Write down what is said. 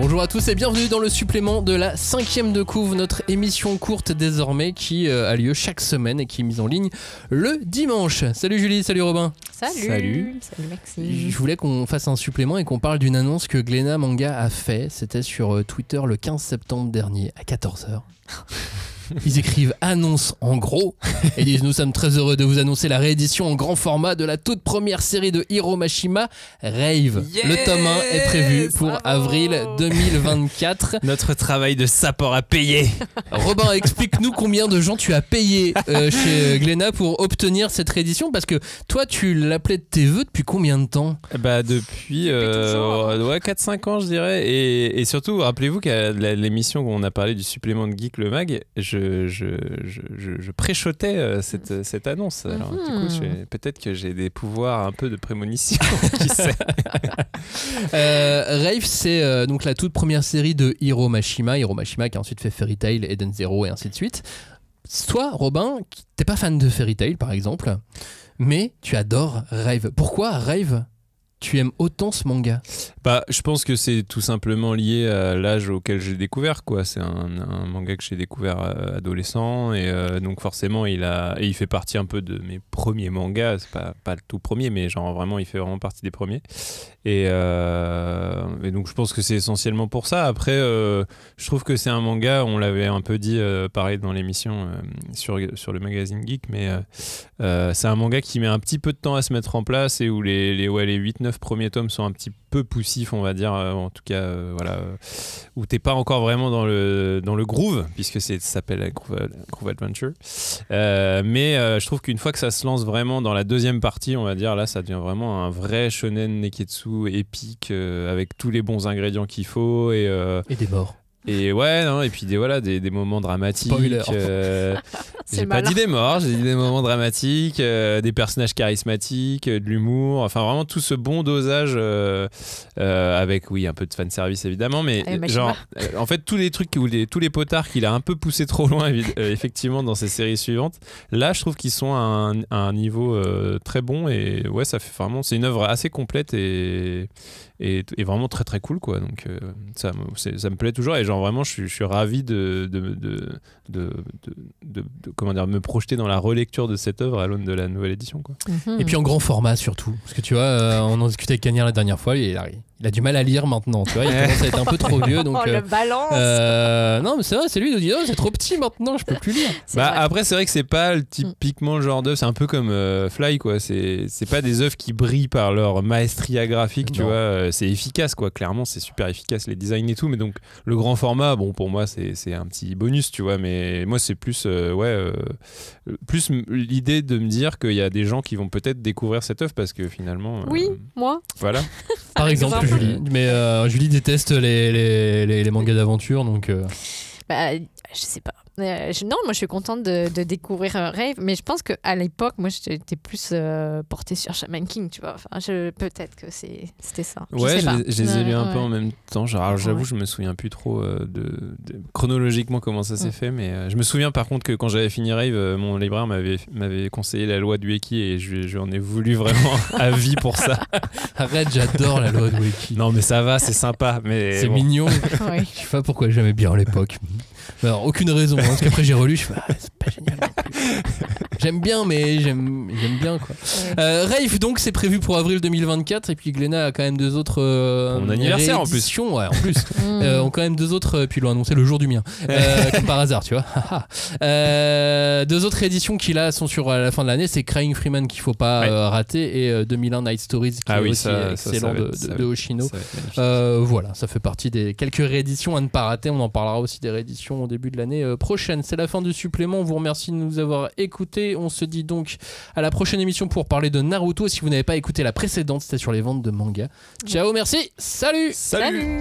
Bonjour à tous et bienvenue dans le supplément de la 5e de couve, notre émission courte désormais qui a lieu chaque semaine et qui est mise en ligne le dimanche. Salut Julie, salut Robin. Salut Maxime. Je voulais qu'on fasse un supplément et qu'on parle d'une annonce que Glénat Manga a fait. C'était sur Twitter le 15 septembre dernier à 14h. Ils écrivent annonce en gros et disent: nous sommes très heureux de vous annoncer la réédition en grand format de la toute première série de Hiro Mashima, Rave. Yes, le tome 1 est prévu pour avril 2024. Notre travail de sapeur a payé. Robin, explique-nous combien de gens tu as payé chez Glénat pour obtenir cette réédition, parce que toi tu l'appelais de tes vœux depuis combien de temps? Bah depuis 4-5 ans je dirais, et surtout rappelez-vous qu'à l'émission où on a parlé du supplément de Geek le Mag, je préchotais cette annonce. Alors du coup peut-être que j'ai des pouvoirs un peu de prémonition. Qui sait. Rave, c'est donc la toute première série de Hiro Mashima qui a ensuite fait Fairy Tail, Eden Zero et ainsi de suite. Toi Robin, t'es pas fan de Fairy Tail par exemple, mais tu adores Rave. Pourquoi Rave tu aimes autant ce manga? Bah, je pense que c'est tout simplement lié à l'âge auquel j'ai découvert, quoi. C'est un manga que j'ai découvert adolescent, et donc forcément il fait partie un peu de mes premiers mangas. C'est pas le tout premier, mais genre vraiment il fait vraiment partie des premiers. Et donc je pense que c'est essentiellement pour ça. Après, je trouve que c'est un manga, on l'avait un peu dit pareil dans l'émission sur le magazine Geek, mais c'est un manga qui met un petit peu de temps à se mettre en place, et où les 8-9 premiers tomes sont un petit peu poussifs, on va dire, en tout cas où t'es pas encore vraiment dans le groove, puisque ça s'appelle Groove Adventure, mais je trouve qu'une fois que ça se lance vraiment dans la deuxième partie, on va dire, là ça devient vraiment un vrai shonen neketsu épique, avec tous les bons ingrédients qu'il faut, et des morts. Et ouais, non, et puis des moments dramatiques. J'ai pas malin. dit des morts, j'ai dit des moments dramatiques, des personnages charismatiques, de l'humour, enfin vraiment tout ce bon dosage, avec oui un peu de fanservice évidemment, mais genre en fait tous les trucs tous les potards qu'il a un peu poussé trop loin effectivement dans ses séries suivantes, là je trouve qu'ils sont à un niveau très bon, et ouais, ça fait vraiment, c'est une œuvre assez complète et vraiment très très cool, quoi. Donc ça me plaît toujours, et genre vraiment je suis ravi de comment dire, me projeter dans la relecture de cette œuvre à l'aune de la nouvelle édition, quoi. Et puis en grand format surtout, parce que tu vois, on en discutait avec Cagnard la dernière fois, il a du mal à lire maintenant, tu vois, il commence à être un peu trop vieux, donc le balance. non mais c'est vrai, c'est lui qui nous dit: oh, c'est trop petit maintenant, je peux plus lire. Après c'est vrai que c'est pas typiquement le genre d'œuvre, c'est un peu comme Fly, quoi. C'est pas des œuvres qui brillent par leur maestria graphique, tu vois, c'est efficace, quoi. Clairement c'est super efficace, les designs et tout, mais donc le grand format, bon, pour moi c'est un petit bonus, tu vois, mais moi c'est plus plus l'idée de me dire qu'il y a des gens qui vont peut-être découvrir cette œuvre, parce que finalement oui, moi voilà. Par exemple Julie, mais Julie déteste les mangas d'aventure, donc je sais pas. Non, moi je suis contente de découvrir Rave, mais je pense qu'à l'époque, moi j'étais plus portée sur Shaman King, tu vois. Enfin, peut-être que c'était ça. Ouais, je les ai lus un peu en même temps. Alors, j'avoue, je me souviens plus trop chronologiquement comment ça s'est fait, mais je me souviens par contre que quand j'avais fini Rave, mon libraire m'avait conseillé La Loi de Ueki, et je en ai voulu vraiment à vie pour ça. Arrête, j'adore La Loi de Ueki. Non, mais ça va, c'est sympa, mais c'est mignon. Ouais. Je sais pas pourquoi j'aimais bien à l'époque. Alors, aucune raison, hein, parce qu'après j'ai relu, je fais c'est pas génial non plus. J'aime bien, mais j'aime bien, quoi. Rave, donc c'est prévu pour avril 2024, et puis Glénat a quand même deux autres mon anniversaire en plus. Ouais, en plus. Ont quand même deux autres, puis ils l'ont annoncé le jour du mien, comme par hasard, tu vois. Deux autres éditions qui là sont sur la fin de l'année, c'est Crying Freeman qu'il faut pas rater, et 2001 Night Stories qui est aussi excellent de Hoshino. Voilà, ça fait partie des quelques rééditions à ne pas rater. On en parlera aussi des rééditions au début de l'année prochaine. C'est la fin du supplément, on vous remercie de nous avoir écoutés. On se dit donc à la prochaine émission pour parler de Naruto. Si vous n'avez pas écouté la précédente, c'était sur les ventes de manga. Ciao, merci, salut. Salut.